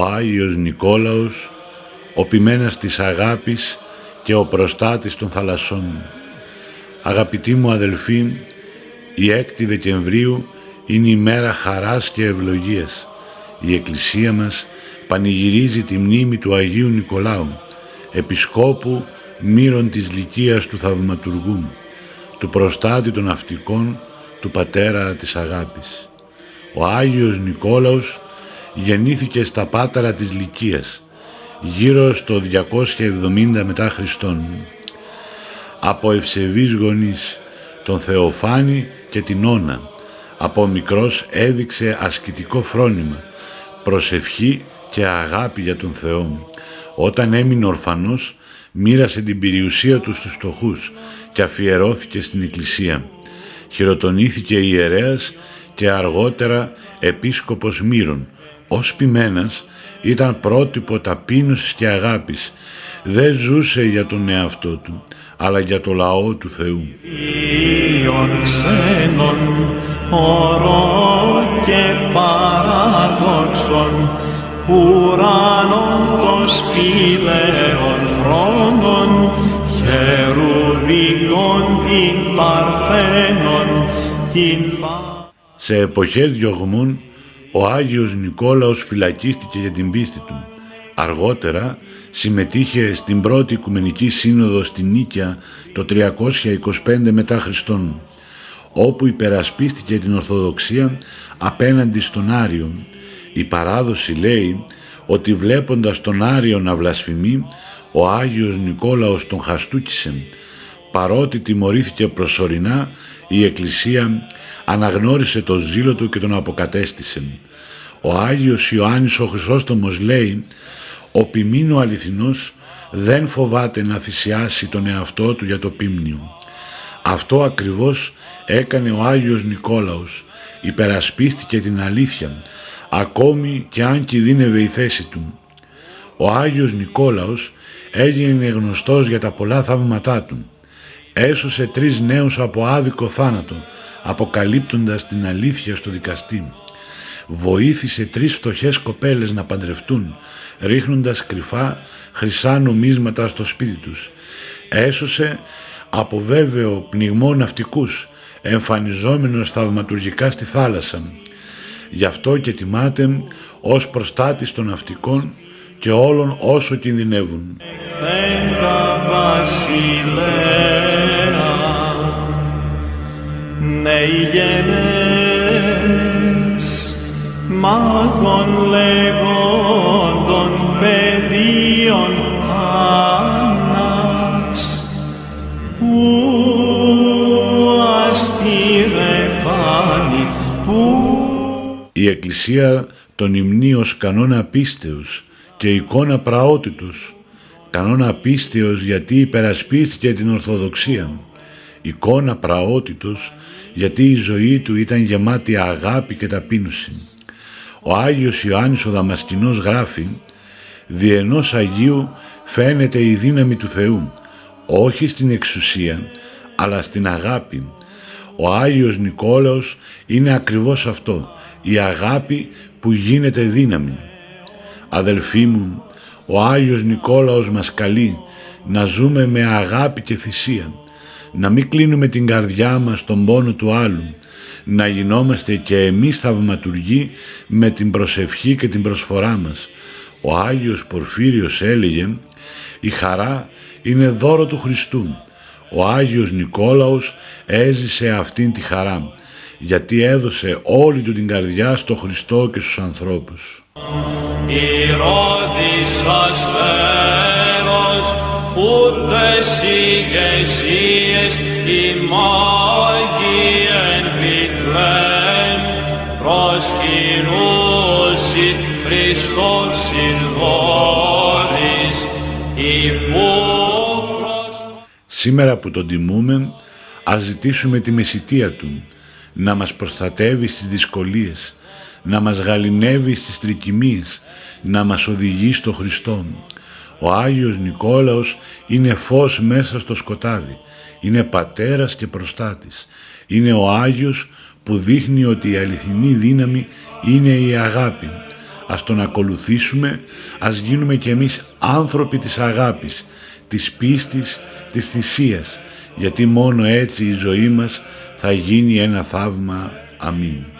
ο Άγιος Νικόλαος, ο ποιμένας της αγάπης και ο προστάτης των θαλασσών. Αγαπητοί μου αδελφοί, η 6η Δεκεμβρίου είναι η μέρα χαράς και ευλογίας. Η Εκκλησία μας πανηγυρίζει τη μνήμη του Αγίου Νικολάου, επισκόπου μύρων της Λυκίας του Θαυματουργού, του προστάτη των ναυτικών, του πατέρα της αγάπης. Ο Άγιος Νικόλαος γεννήθηκε στα Πάταρα της Λυκίας, γύρω στο 270 μετά Χριστόν. Από ευσεβείς γονείς, τον Θεοφάνη και την Όνα, από μικρός έδειξε ασκητικό φρόνημα, προσευχή και αγάπη για τον Θεό. Όταν έμεινε ορφανός, μοίρασε την περιουσία του στους φτωχούς και αφιερώθηκε στην Εκκλησία. Χειροτονήθηκε ιερέας και αργότερα επίσκοπος Μύρων. Ως ποιμένας ήταν πρότυπο ταπείνωσης και αγάπης. Δεν ζούσε για τον εαυτό του, αλλά για το λαό του Θεού. Ξένων, ορό και παράδοξον, ουράνων των σπήλαιων θρόνων, χερουβικών την παρθένων, την Σε εποχές διωγμών, ο Άγιος Νικόλαος φυλακίστηκε για την πίστη του. Αργότερα συμμετείχε στην πρώτη Οικουμενική Σύνοδο στη Νίκαια το 325 μετά Χριστόν, όπου υπερασπίστηκε την Ορθοδοξία απέναντι στον Άριο. Η παράδοση λέει ότι βλέποντας τον Άριο να βλασφημεί, ο Άγιος Νικόλαος τον χαστούκισε. Παρότι τιμωρήθηκε προσωρινά, η Εκκλησία αναγνώρισε το ζήλο του και τον αποκατέστησε. Ο Άγιος Ιωάννης ο Χρυσόστομος λέει: «Ο ποιμήν ο αληθινός δεν φοβάται να θυσιάσει τον εαυτό του για το ποίμνιο». Αυτό ακριβώς έκανε ο Άγιος Νικόλαος, υπερασπίστηκε την αλήθεια, ακόμη και αν κινδύνευε η θέση του. Ο Άγιος Νικόλαος έγινε γνωστός για τα πολλά θαύματά του. Έσωσε 3 νέους από άδικο θάνατο, αποκαλύπτοντας την αλήθεια στο δικαστή. Βοήθησε 3 φτωχές κοπέλες να παντρευτούν, ρίχνοντας κρυφά χρυσά νομίσματα στο σπίτι τους. Έσωσε από βέβαιο πνιγμό ναυτικούς, εμφανιζόμενος θαυματουργικά στη θάλασσα. Γι' αυτό και τιμάται ως προστάτης των ναυτικών και όλων όσο κινδυνεύουν. Νεϊγενές μάγων λεγόντων παιδίων Άννας, ου αστήρεφάνη που... Η Εκκλησία τον υμνεί ως κανόνα πίστεως και εικόνα πραότητος. Κανόνα πίστεως γιατί υπερασπίστηκε την Ορθοδοξία. Εικόνα πραότητος γιατί η ζωή του ήταν γεμάτη αγάπη και ταπείνωση. Ο Άγιος Ιωάννης ο Δαμασκηνός γράφει: «Δι' ενός Αγίου φαίνεται η δύναμη του Θεού, όχι στην εξουσία, αλλά στην αγάπη». Ο Άγιος Νικόλαος είναι ακριβώς αυτό, η αγάπη που γίνεται δύναμη. Αδελφοί μου, ο Άγιος Νικόλαος μας καλεί να ζούμε με αγάπη και θυσία, να μην κλείνουμε την καρδιά μας στον πόνο του άλλου, να γινόμαστε και εμείς θαυματουργοί με την προσευχή και την προσφορά μας. Ο Άγιος Πορφύριος έλεγε: «Η χαρά είναι δώρο του Χριστού». Ο Άγιος Νικόλαος έζησε αυτήν τη χαρά, γιατί έδωσε όλη του την καρδιά στο Χριστό και στους ανθρώπους. Ηρώδησας φέρος, ούτες ηγεσίες η μάγη εν Βιθλέμ, προσκυνούσι Χριστός συνδόρης, Σήμερα που τον τιμούμε, ας ζητήσουμε τη μεσιτεία του, να μας προστατεύει στις δυσκολίες, να μας γαληνεύει στις τρικυμίες, να μας οδηγεί στο Χριστό. Ο Άγιος Νικόλαος είναι φως μέσα στο σκοτάδι, είναι πατέρας και προστάτης. Είναι ο Άγιος που δείχνει ότι η αληθινή δύναμη είναι η αγάπη. Ας τον ακολουθήσουμε, ας γίνουμε κι εμείς άνθρωποι της αγάπης, της πίστης, της θυσίας, γιατί μόνο έτσι η ζωή μας θα γίνει ένα θαύμα. Αμήν.